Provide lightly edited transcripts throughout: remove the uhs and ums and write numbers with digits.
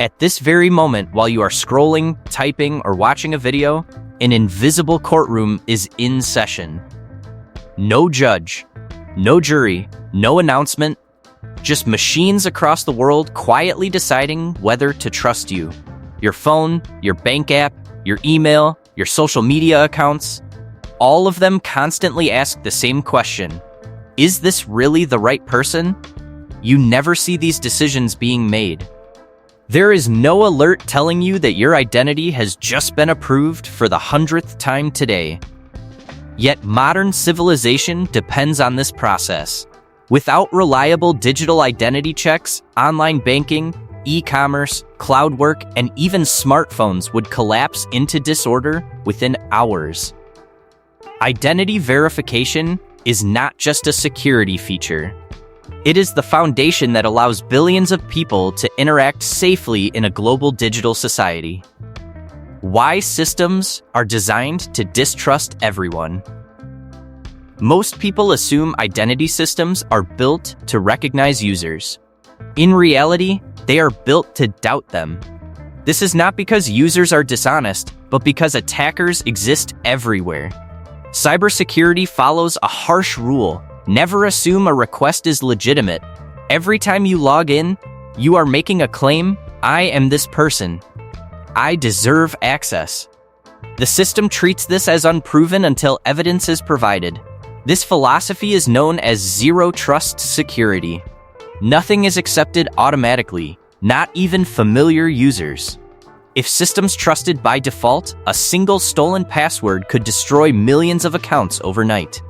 At this very moment, while you are scrolling, typing, or watching a video, an invisible courtroom is in session. No judge, no jury, no announcement, just machines across the world quietly deciding whether to trust you. Your phone, your bank app, your email, your social media accounts, all of them constantly ask the same question. Is this really the right person? You never see these decisions being made. There is no alert telling you that your identity has just been approved for the 100th time today. Yet modern civilization depends on this process. Without reliable digital identity checks, online banking, e-commerce, cloud work, and even smartphones would collapse into disorder within hours. Identity verification is not just a security feature. It is the foundation that allows billions of people to interact safely in a global digital society. Why systems are designed to distrust everyone. Most people assume identity systems are built to recognize users. In reality, they are built to doubt them. This is not because users are dishonest, but because attackers exist everywhere. Cybersecurity follows a harsh rule. Never assume a request is legitimate. Every time you log in, you are making a claim, I am this person. I deserve access. The system treats this as unproven until evidence is provided. This philosophy is known as zero trust security. Nothing is accepted automatically, not even familiar users. If systems trusted by default, a single stolen password could destroy millions of accounts overnight.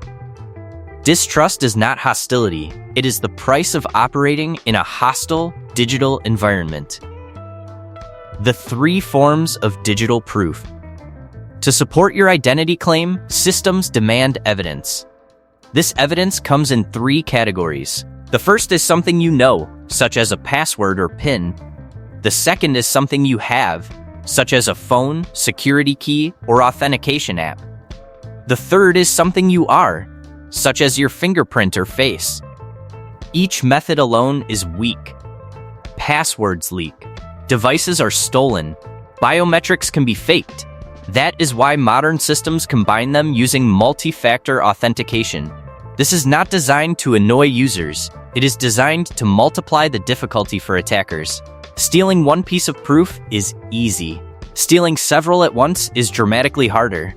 Distrust is not hostility. It is the price of operating in a hostile digital environment. The 3 forms of digital proof. To support your identity claim, systems demand evidence. This evidence comes in 3 categories. The first is something you know, such as a password or PIN. The second is something you have, such as a phone, security key, or authentication app. The third is something you are, such as your fingerprint or face. Each method alone is weak. Passwords leak. Devices are stolen. Biometrics can be faked. That is why modern systems combine them using multi-factor authentication. This is not designed to annoy users. It is designed to multiply the difficulty for attackers. Stealing one piece of proof is easy. Stealing several at once is dramatically harder.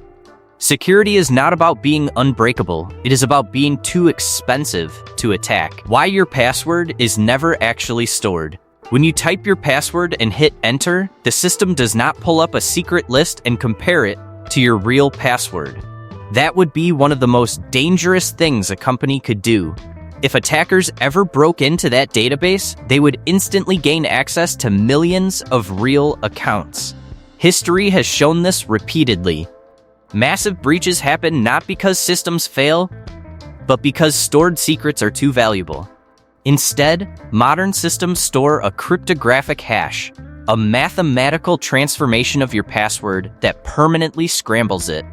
Security is not about being unbreakable. It is about being too expensive to attack. Why your password is never actually stored. When you type your password and hit enter, the system does not pull up a secret list and compare it to your real password. That would be one of the most dangerous things a company could do. If attackers ever broke into that database, they would instantly gain access to millions of real accounts. History has shown this repeatedly. Massive breaches happen not because systems fail, but because stored secrets are too valuable. Instead, modern systems store a cryptographic hash, a mathematical transformation of your password that permanently scrambles it.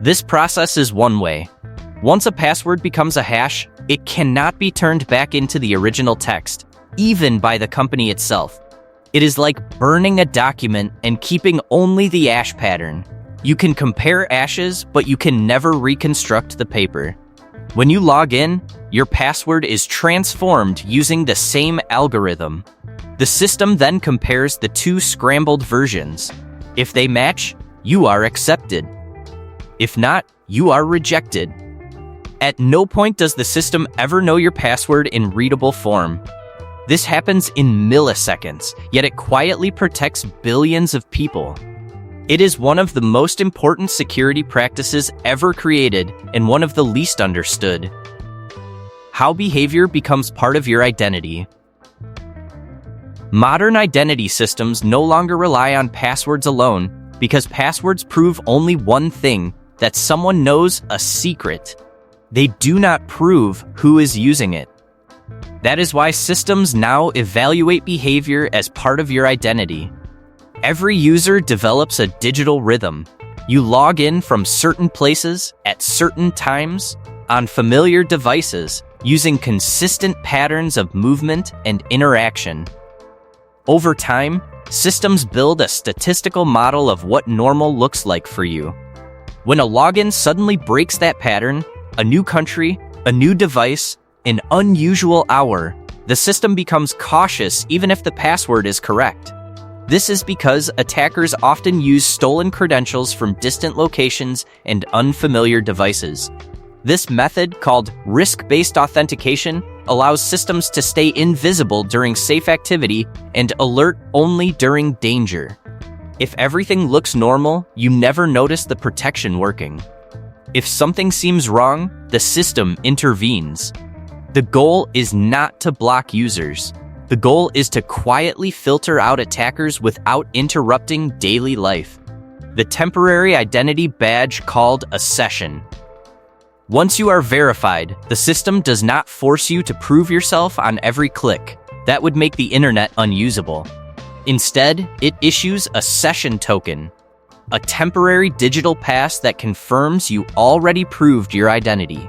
This process is one way. Once a password becomes a hash, it cannot be turned back into the original text, even by the company itself. It is like burning a document and keeping only the ash pattern. You can compare ashes, but you can never reconstruct the paper. When you log in, your password is transformed using the same algorithm. The system then compares the 2 scrambled versions. If they match, you are accepted. If not, you are rejected. At no point does the system ever know your password in readable form. This happens in milliseconds, yet it quietly protects billions of people. It is one of the most important security practices ever created and one of the least understood. How behavior becomes part of your identity. Modern identity systems no longer rely on passwords alone because passwords prove only one thing, that someone knows a secret. They do not prove who is using it. That is why systems now evaluate behavior as part of your identity. Every user develops a digital rhythm. You log in from certain places at certain times on familiar devices using consistent patterns of movement and interaction. Over time, Systems build a statistical model of what normal looks like for you. When a login suddenly breaks that pattern, a new country, a new device, an unusual hour, the system becomes cautious even if the password is correct. This is because attackers often use stolen credentials from distant locations and unfamiliar devices. This method, called risk-based authentication, allows systems to stay invisible during safe activity and alert only during danger. If everything looks normal, you never notice the protection working. If something seems wrong, the system intervenes. The goal is not to block users. The goal is to quietly filter out attackers without interrupting daily life. The temporary identity badge called a session. Once you are verified, the system does not force you to prove yourself on every click. That would make the internet unusable. Instead, it issues a session token, a temporary digital pass that confirms you already proved your identity.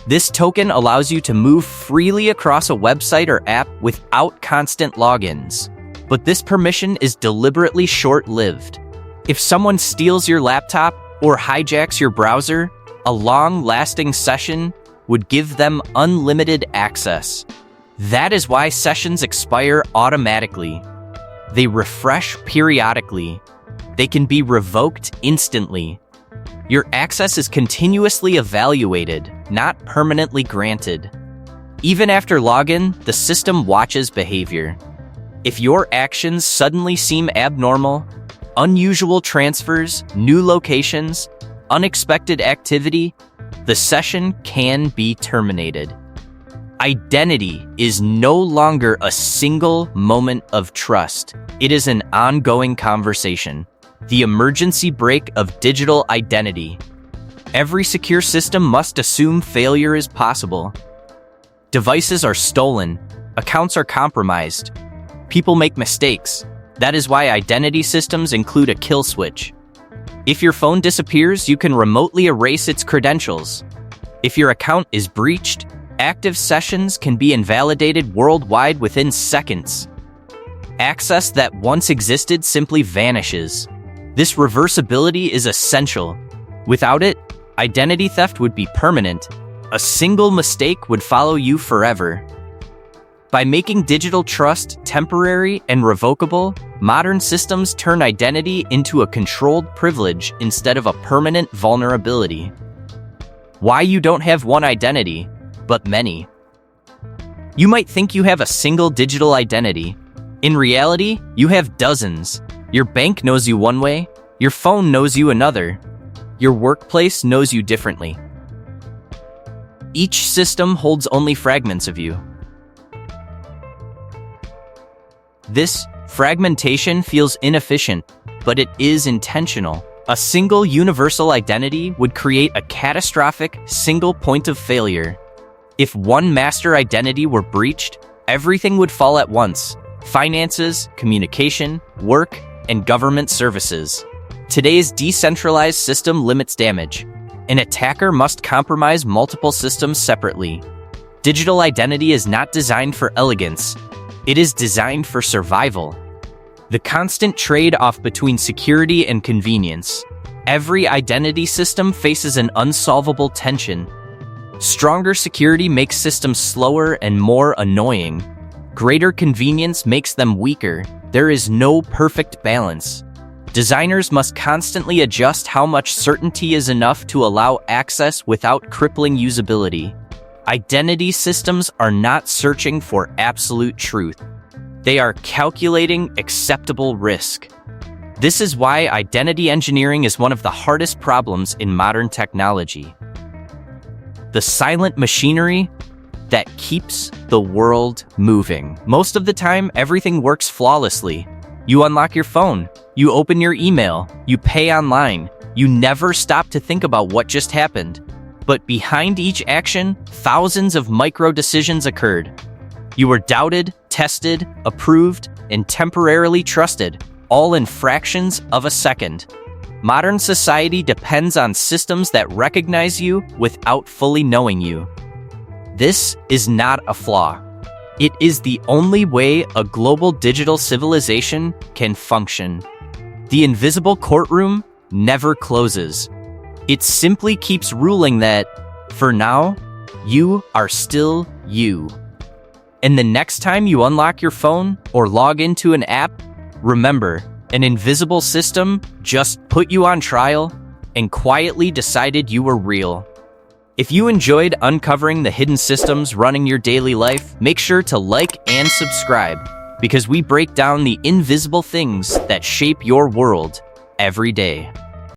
This token allows you to move freely across a website or app without constant logins. But this permission is deliberately short-lived. If someone steals your laptop or hijacks your browser, a long-lasting session would give them unlimited access. That is why sessions expire automatically. They refresh periodically. They can be revoked instantly. Your access is continuously evaluated, not permanently granted. Even after login, the system watches behavior. If your actions suddenly seem abnormal, unusual transfers, new locations, unexpected activity, the session can be terminated. Identity is no longer a single moment of trust. It is an ongoing conversation. The emergency brake of digital identity. Every secure system must assume failure is possible. Devices are stolen. Accounts are compromised. People make mistakes. That is why identity systems include a kill switch. If your phone disappears, you can remotely erase its credentials. If your account is breached, active sessions can be invalidated worldwide within seconds. Access that once existed simply vanishes. This reversibility is essential. Without it, identity theft would be permanent. A single mistake would follow you forever. By making digital trust temporary and revocable, modern systems turn identity into a controlled privilege instead of a permanent vulnerability. Why you don't have one identity, but many. You might think you have a single digital identity. In reality, you have dozens. Your bank knows you one way, your phone knows you another. Your workplace knows you differently. Each system holds only fragments of you. This fragmentation feels inefficient, but it is intentional. A single universal identity would create a catastrophic single point of failure. If one master identity were breached, everything would fall at once: finances, communication, work, and government services. Today's decentralized system limits damage. An attacker must compromise multiple systems separately. Digital identity is not designed for elegance. It is designed for survival. The constant trade-off between security and convenience. Every identity system faces an unsolvable tension. Stronger security makes systems slower and more annoying. Greater convenience makes them weaker. There is no perfect balance. Designers must constantly adjust how much certainty is enough to allow access without crippling usability. Identity systems are not searching for absolute truth. They are calculating acceptable risk. This is why identity engineering is one of the hardest problems in modern technology. The silent machinery that keeps the world moving. Most of the time, everything works flawlessly. You unlock your phone, you open your email, you pay online. You never stop to think about what just happened. But behind each action, thousands of micro-decisions occurred. You were doubted, tested, approved, and temporarily trusted, all in fractions of a second. Modern society depends on systems that recognize you without fully knowing you. This is not a flaw. It is the only way a global digital civilization can function. The invisible courtroom never closes. It simply keeps ruling that, for now, you are still you. And the next time you unlock your phone or log into an app, remember, an invisible system just put you on trial and quietly decided you were real. If you enjoyed uncovering the hidden systems running your daily life, make sure to like and subscribe, because we break down the invisible things that shape your world every day.